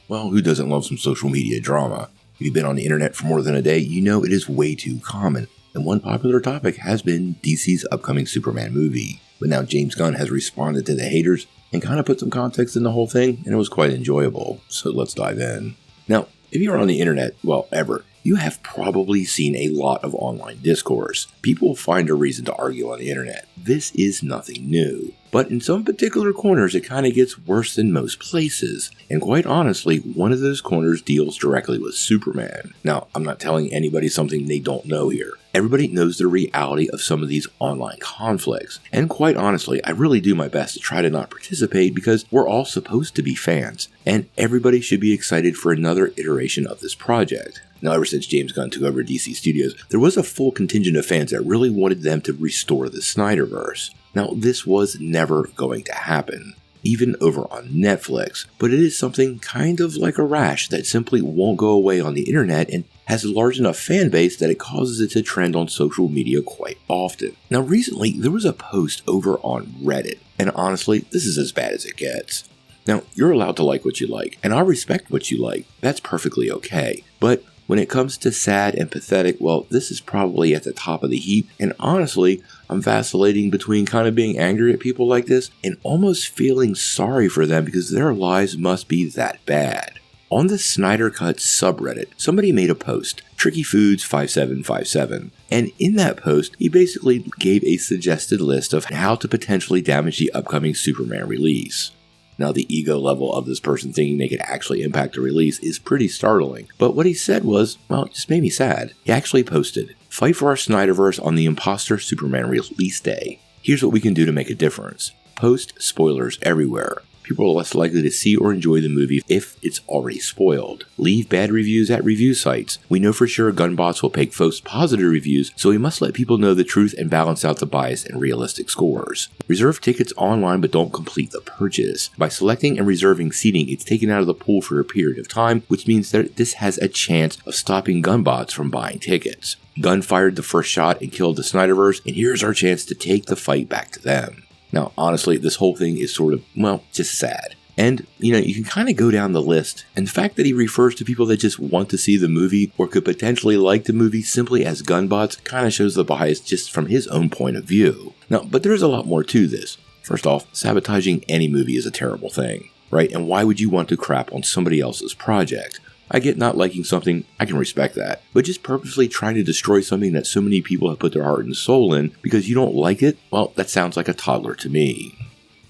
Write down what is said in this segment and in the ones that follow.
Well, who doesn't love some social media drama? If you've been on the internet for more than a day, you know it is way too common. And one popular topic has been DC's upcoming Superman movie. But now James Gunn has responded to the haters and kind of put some context in the whole thing, and it was quite enjoyable. So let's dive in. Now, if you're on the internet, well, ever, you have probably seen a lot of online discourse. People find a reason to argue on the internet. This is nothing new. But in some particular corners, it kind of gets worse than most places. And quite honestly, one of those corners deals directly with Superman. Now, I'm not telling anybody something they don't know here. Everybody knows the reality of some of these online conflicts. And quite honestly, I really do my best to try to not participate because we're all supposed to be fans. And everybody should be excited for another iteration of this project. Now, ever since James Gunn took over DC Studios, there was a full contingent of fans that really wanted them to restore the Snyderverse. Now, this was never going to happen, even over on Netflix, but it is something kind of like a rash that simply won't go away on the internet and has a large enough fan base that it causes it to trend on social media quite often. Now, recently, there was a post over on Reddit, and honestly, this is as bad as it gets. Now, you're allowed to like what you like, and I respect what you like. That's perfectly okay, but when it comes to sad and pathetic, well, this is probably at the top of the heap, and honestly, I'm vacillating between kind of being angry at people like this and almost feeling sorry for them because their lives must be that bad. On the Snyder Cut subreddit, somebody made a post, Tricky Foods 5757, and in that post, he basically gave a suggested list of how to potentially damage the upcoming Superman release. Now, the ego level of this person thinking they could actually impact the release is pretty startling. But what he said was, well, it just made me sad. He actually posted, "Fight for our Snyderverse on the Imposter Superman release day. Here's what we can do to make a difference. Post spoilers everywhere. People are less likely to see or enjoy the movie if it's already spoiled. Leave bad reviews at review sites. We know for sure Gunbots will post positive reviews, so we must let people know the truth and balance out the bias and realistic scores. Reserve tickets online but don't complete the purchase. By selecting and reserving seating, it's taken out of the pool for a period of time, which means that this has a chance of stopping Gunbots from buying tickets. Gunn fired the first shot and killed the Snyderverse, and here's our chance to take the fight back to them." Now, honestly, this whole thing is sort of, well, just sad. And, you can kind of go down the list, and the fact that he refers to people that just want to see the movie or could potentially like the movie simply as gunbots kind of shows the bias just from his own point of view. Now, but there's a lot more to this. First off, sabotaging any movie is a terrible thing, right? And why would you want to crap on somebody else's project? I get not liking something, I can respect that. But just purposely trying to destroy something that so many people have put their heart and soul in because you don't like it, well, that sounds like a toddler to me.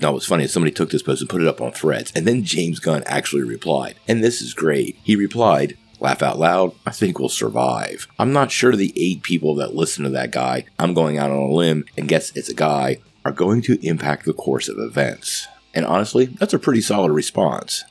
Now, what's funny is somebody took this post and put it up on Threads, and then James Gunn actually replied. And this is great. He replied, "Laugh out loud, I think we'll survive." I'm not sure the 8 people that listen to that guy, I'm going out on a limb and guess it's a guy, are going to impact the course of events. And honestly, that's a pretty solid response.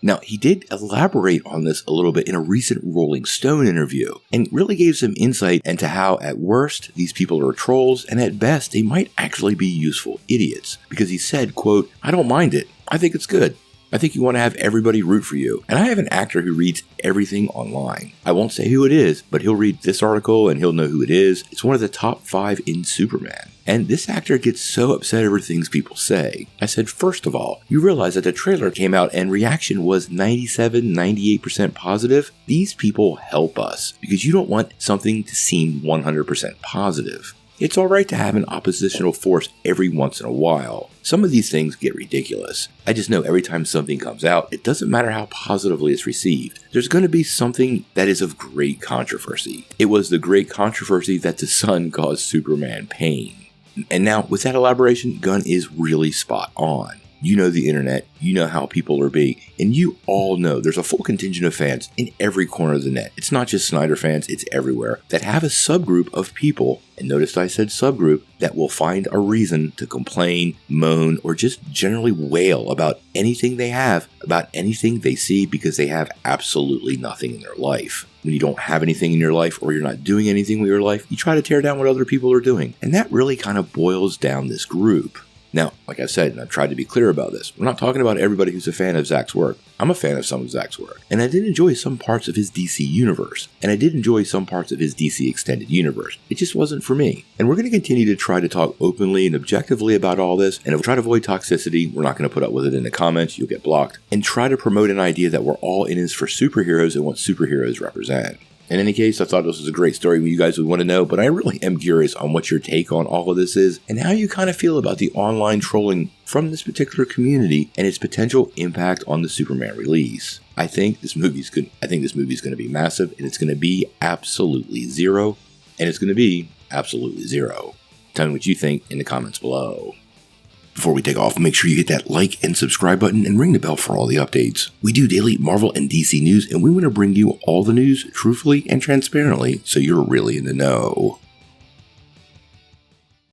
Now, he did elaborate on this a little bit in a recent Rolling Stone interview, and really gave some insight into how, at worst, these people are trolls, and at best, they might actually be useful idiots. Because he said, quote, "I don't mind it. I think it's good. I think you want to have everybody root for you. And I have an actor who reads everything online. I won't say who it is, but he'll read this article and he'll know who it is. It's one of the top 5 in Superman. And this actor gets so upset over things people say." I said, first of all, you realize that the trailer came out and reaction was 97-98% positive? These people help us because you don't want something to seem 100% positive. It's alright to have an oppositional force every once in a while. Some of these things get ridiculous. I just know every time something comes out, it doesn't matter how positively it's received. There's going to be something that is of great controversy. It was the great controversy that the sun caused Superman pain. And now, with that elaboration, Gunn is really spot on. You know the internet, you know how people are being, and you all know there's a full contingent of fans in every corner of the net. It's not just Snyder fans, it's everywhere, that have a subgroup of people, and notice I said subgroup, that will find a reason to complain, moan, or just generally wail about anything they have, about anything they see because they have absolutely nothing in their life. When you don't have anything in your life or you're not doing anything with your life, you try to tear down what other people are doing. And that really kind of boils down this group. Now, like I said, and I've tried to be clear about this, we're not talking about everybody who's a fan of Zack's work. I'm a fan of some of Zack's work, and I did enjoy some parts of his DC universe, and I did enjoy some parts of his DC extended universe. It just wasn't for me. And we're going to continue to try to talk openly and objectively about all this, and if we try to avoid toxicity, we're not going to put up with it in the comments, you'll get blocked, and try to promote an idea that we're all in this for superheroes and what superheroes represent. In any case, I thought this was a great story you guys would want to know, but I really am curious on what your take on all of this is and how you kind of feel about the online trolling from this particular community and its potential impact on the Superman release. I think this movie's going to be massive, and it's going to be absolutely zero, and it's going to be absolutely zero. Tell me what you think in the comments below. Before we take off, make sure you hit that like and subscribe button and ring the bell for all the updates. We do daily Marvel and DC news, and we want to bring you all the news truthfully and transparently so you're really in the know.